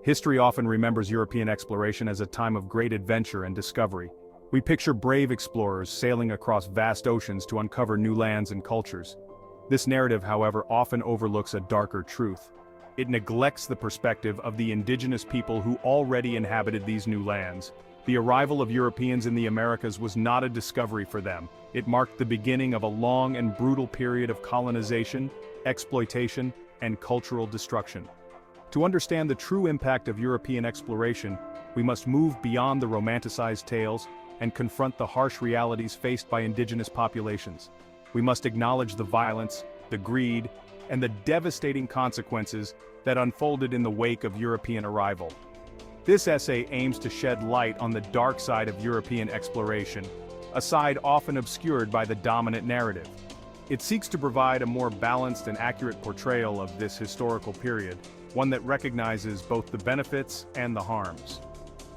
History often remembers European exploration as a time of great adventure and discovery. We picture brave explorers sailing across vast oceans to uncover new lands and cultures. This narrative, however, often overlooks a darker truth. It neglects the perspective of the indigenous people who already inhabited these new lands. The arrival of Europeans in the Americas was not a discovery for them. It marked the beginning of a long and brutal period of colonization, exploitation, and cultural destruction. To understand the true impact of European exploration, we must move beyond the romanticized tales and confront the harsh realities faced by indigenous populations. We must acknowledge the violence, the greed, and the devastating consequences that unfolded in the wake of European arrival. This essay aims to shed light on the dark side of European exploration, a side often obscured by the dominant narrative. It seeks to provide a more balanced and accurate portrayal of this historical period, one that recognizes both the benefits and the harms.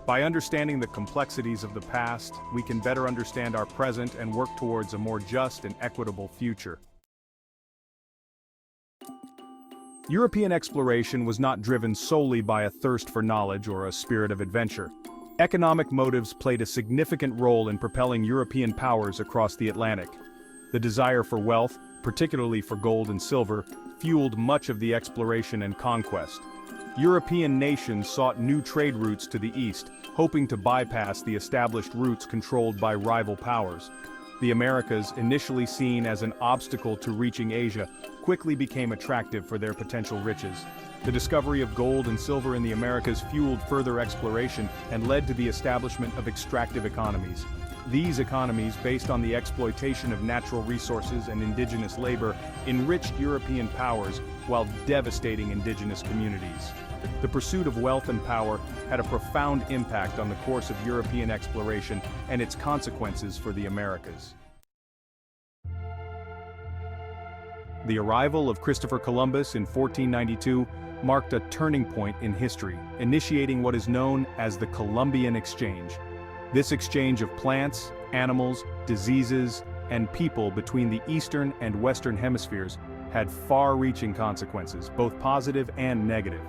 By understanding the complexities of the past, we can better understand our present and work towards a more just and equitable future. European exploration was not driven solely by a thirst for knowledge or a spirit of adventure. Economic motives played a significant role in propelling European powers across the Atlantic. The desire for wealth, particularly for gold and silver, fueled much of the exploration and conquest. European nations sought new trade routes to the east, hoping to bypass the established routes controlled by rival powers. The Americas, initially seen as an obstacle to reaching Asia, quickly became attractive for their potential riches. The discovery of gold and silver in the Americas fueled further exploration and led to the establishment of extractive economies. These economies, based on the exploitation of natural resources and indigenous labor, enriched European powers while devastating indigenous communities. The pursuit of wealth and power had a profound impact on the course of European exploration and its consequences for the Americas. The arrival of Christopher Columbus in 1492 marked a turning point in history, initiating what is known as the Colombian Exchange. This exchange of plants, animals, diseases, and people between the eastern and western hemispheres had far-reaching consequences, both positive and negative.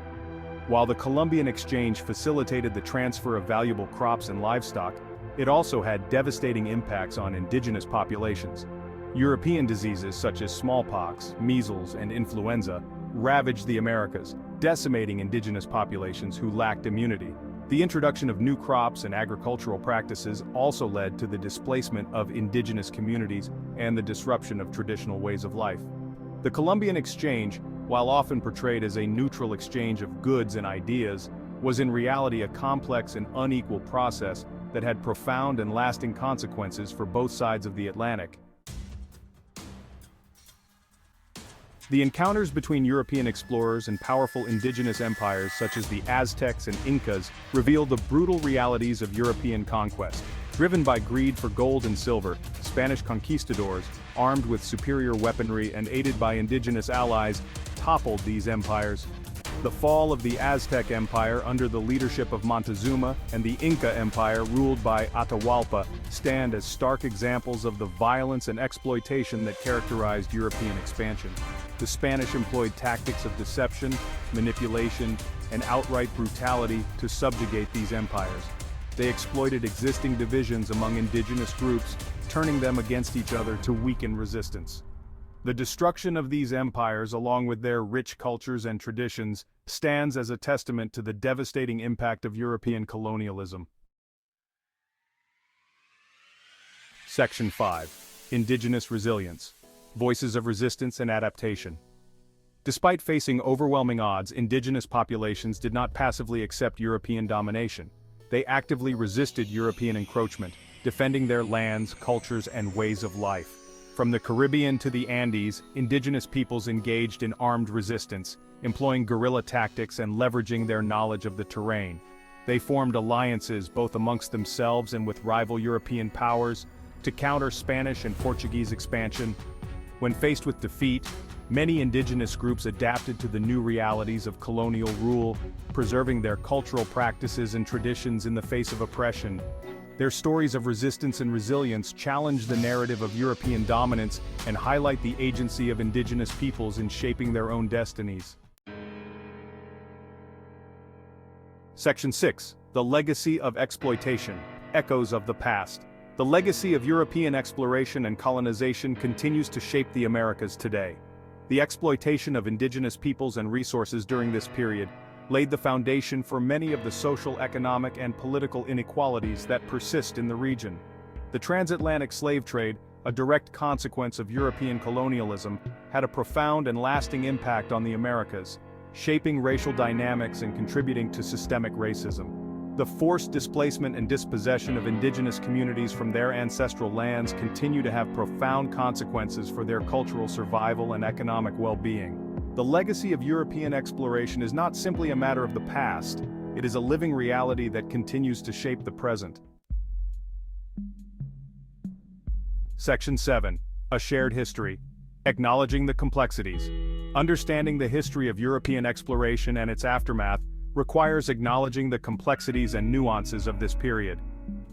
While the Colombian Exchange facilitated the transfer of valuable crops and livestock, it also had devastating impacts on indigenous populations. European diseases such as smallpox, measles, and influenza ravaged the Americas, decimating indigenous populations who lacked immunity. The introduction of new crops and agricultural practices also led to the displacement of indigenous communities and the disruption of traditional ways of life. The Colombian Exchange, while often portrayed as a neutral exchange of goods and ideas, was in reality a complex and unequal process that had profound and lasting consequences for both sides of the Atlantic. The encounters between European explorers and powerful indigenous empires such as the Aztecs and Incas revealed the brutal realities of European conquest. Driven by greed for gold and silver, Spanish conquistadors, armed with superior weaponry and aided by indigenous allies, toppled these empires. The fall of the Aztec Empire under the leadership of Montezuma and the Inca Empire ruled by Atahualpa stand as stark examples of the violence and exploitation that characterized European expansion. The Spanish employed tactics of deception, manipulation, and outright brutality to subjugate these empires. They exploited existing divisions among indigenous groups, turning them against each other to weaken resistance. The destruction of these empires, along with their rich cultures and traditions, stands as a testament to the devastating impact of European colonialism. Section 5. Indigenous Resilience. Voices of Resistance and Adaptation. Despite facing overwhelming odds, indigenous populations did not passively accept European domination. They actively resisted European encroachment, defending their lands, cultures, and ways of life. From the Caribbean to the Andes, indigenous peoples engaged in armed resistance, employing guerrilla tactics and leveraging their knowledge of the terrain. They formed alliances both amongst themselves and with rival European powers to counter Spanish and Portuguese expansion. When faced with defeat, many indigenous groups adapted to the new realities of colonial rule, preserving their cultural practices and traditions in the face of oppression. Their stories of resistance and resilience challenge the narrative of European dominance and highlight the agency of indigenous peoples in shaping their own destinies. Section 6. The Legacy of Exploitation. Echoes of the Past. The legacy of European exploration and colonization continues to shape the Americas today. The exploitation of indigenous peoples and resources during this period laid the foundation for many of the social, economic, and political inequalities that persist in the region. The transatlantic slave trade, a direct consequence of European colonialism, had a profound and lasting impact on the Americas, shaping racial dynamics and contributing to systemic racism. The forced displacement and dispossession of indigenous communities from their ancestral lands continue to have profound consequences for their cultural survival and economic well-being. The legacy of European exploration is not simply a matter of the past, it is a living reality that continues to shape the present. Section 7. A Shared History. Acknowledging the complexities. Understanding the history of European exploration and its aftermath requires acknowledging the complexities and nuances of this period.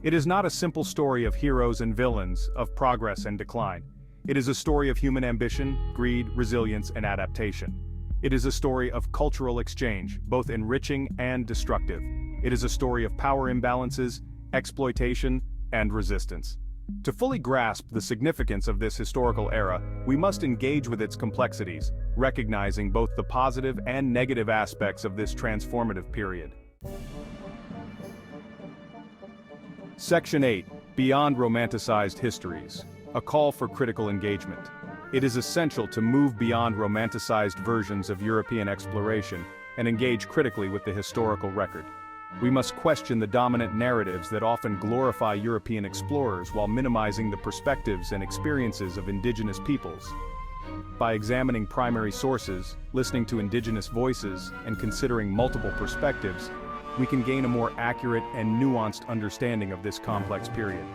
It is not a simple story of heroes and villains, of progress and decline. It is a story of human ambition, greed, resilience, and adaptation. It is a story of cultural exchange, both enriching and destructive. It is a story of power imbalances, exploitation, and resistance. To fully grasp the significance of this historical era, we must engage with its complexities, recognizing both the positive and negative aspects of this transformative period. Section 8. Beyond Romanticized Histories. A call for critical engagement. It is essential to move beyond romanticized versions of European exploration and engage critically with the historical record. We must question the dominant narratives that often glorify European explorers while minimizing the perspectives and experiences of indigenous peoples. By examining primary sources, listening to indigenous voices, and considering multiple perspectives, we can gain a more accurate and nuanced understanding of this complex period.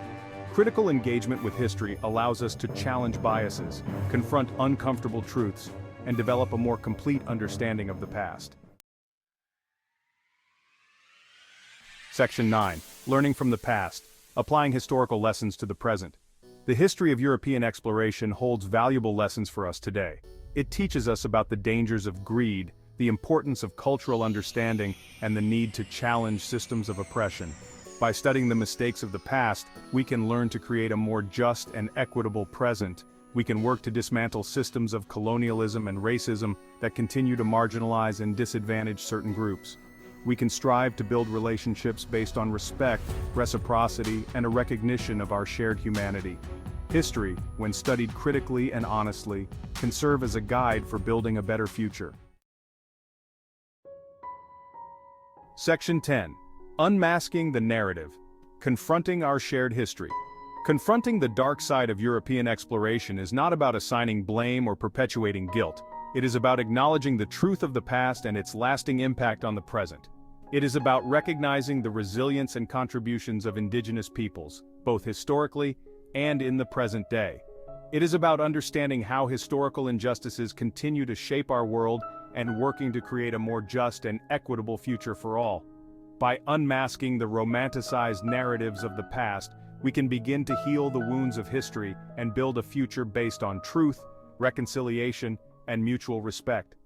Critical engagement with history allows us to challenge biases, confront uncomfortable truths, and develop a more complete understanding of the past. Section 9. Learning from the past. Applying historical lessons to the present. The history of European exploration holds valuable lessons for us today. It teaches us about the dangers of greed, the importance of cultural understanding, and the need to challenge systems of oppression. By studying the mistakes of the past, we can learn to create a more just and equitable present. We can work to dismantle systems of colonialism and racism that continue to marginalize and disadvantage certain groups. We can strive to build relationships based on respect, reciprocity, and a recognition of our shared humanity. History, when studied critically and honestly, can serve as a guide for building a better future. Section 10. Unmasking the Narrative. Confronting our shared history. Confronting the dark side of European exploration is not about assigning blame or perpetuating guilt. It is about acknowledging the truth of the past and its lasting impact on the present. It is about recognizing the resilience and contributions of indigenous peoples, both historically and in the present day. It is about understanding how historical injustices continue to shape our world and working to create a more just and equitable future for all. By unmasking the romanticized narratives of the past, we can begin to heal the wounds of history and build a future based on truth, reconciliation, and mutual respect.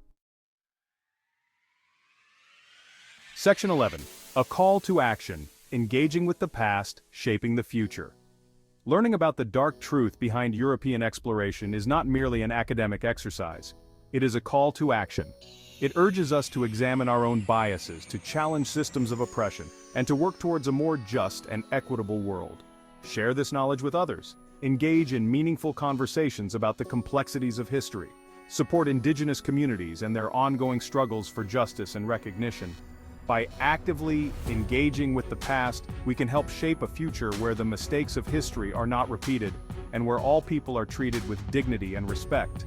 Section 11. A Call to Action. Engaging with the past, shaping the future. Learning about the dark truth behind European exploration is not merely an academic exercise. It is a call to action. It urges us to examine our own biases, to challenge systems of oppression, and to work towards a more just and equitable world. Share this knowledge with others. Engage in meaningful conversations about the complexities of history. Support indigenous communities and their ongoing struggles for justice and recognition. By actively engaging with the past, we can help shape a future where the mistakes of history are not repeated, and where all people are treated with dignity and respect.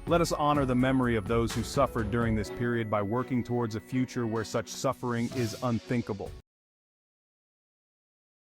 Let us honor the memory of those who suffered during this period by working towards a future where such suffering is unthinkable.